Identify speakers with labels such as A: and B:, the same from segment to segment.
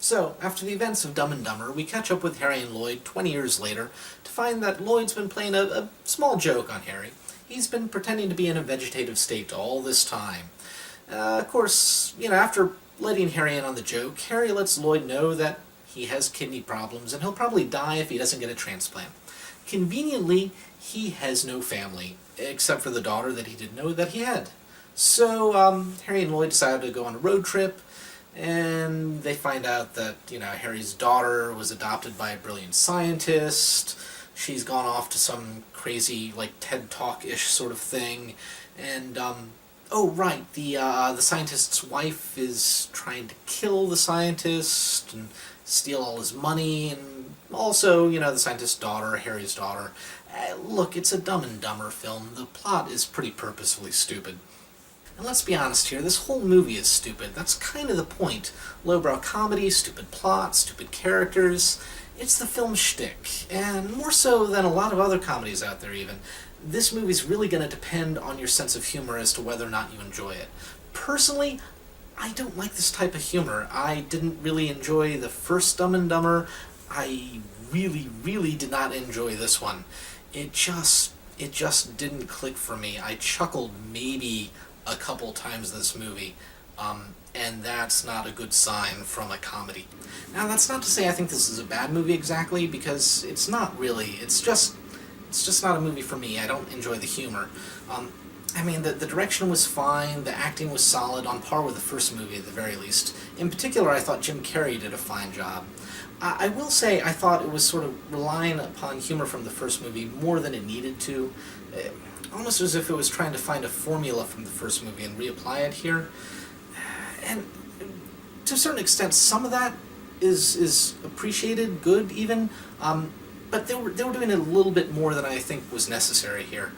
A: So, after the events of Dumb and Dumber, we catch up with Harry and Lloyd 20 years later to find that Lloyd's been playing a small joke on Harry. He's been pretending to be in a vegetative state all this time. Of course, after letting Harry in on the joke, Harry lets Lloyd know that he has kidney problems and he'll probably die if he doesn't get a transplant. Conveniently, he has no family, except for the daughter that he didn't know that he had. So, Harry and Lloyd decided to go on a road trip, and they find out that, Harry's daughter was adopted by a brilliant scientist. She's gone off to some crazy, TED Talk-ish sort of thing, and, oh, right, the scientist's wife is trying to kill the scientist and steal all his money, and also, the scientist's daughter, Harry's daughter. Look, it's a Dumb and Dumber film. The plot is pretty purposefully stupid. And let's be honest here, this whole movie is stupid. That's kind of the point. Lowbrow comedy, stupid plot, stupid characters. It's the film shtick, and more so than a lot of other comedies out there even. This movie's really going to depend on your sense of humor as to whether or not you enjoy it. Personally, I don't like this type of humor. I didn't really enjoy the first Dumb and Dumber. I really did not enjoy this one. It just didn't click for me. I chuckled maybe a couple times this movie, and that's not a good sign from a comedy. Now, that's not to say I think this is a bad movie exactly, because it's not really. It's just not a movie for me. I don't enjoy the humor. The direction was fine, the acting was solid, on par with the first movie at the very least. In particular, I thought Jim Carrey did a fine job. I will say I thought it was sort of relying upon humor from the first movie more than it needed to. Almost as if it was trying to find a formula from the first movie and reapply it here. And to a certain extent, some of that is appreciated, good even, but they were doing a little bit more than I think was necessary here.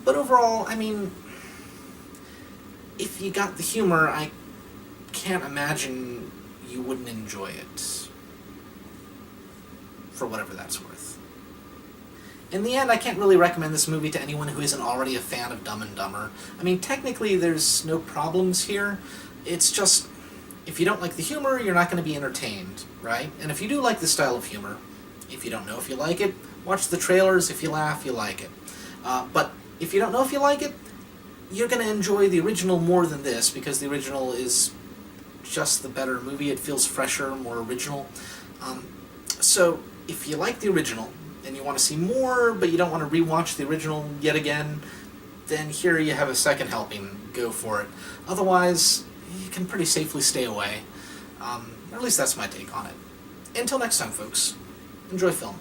A: But overall, if you got the humor, I can't imagine you wouldn't enjoy it, for whatever that's worth. In the end, I can't really recommend this movie to anyone who isn't already a fan of Dumb and Dumber. Technically there's no problems here. It's just, if you don't like the humor, you're not going to be entertained, right? And if you do like this style of humor, if you don't know if you like it, watch the trailers. If you laugh, you like it. But if you don't know if you like it, you're going to enjoy the original more than this, because the original is just the better movie. It feels fresher, more original. So, if you like the original, and you want to see more, but you don't want to rewatch the original yet again, then here you have a second helping. Go for it. Otherwise, you can pretty safely stay away. Or at least that's my take on it. Until next time, folks, enjoy film.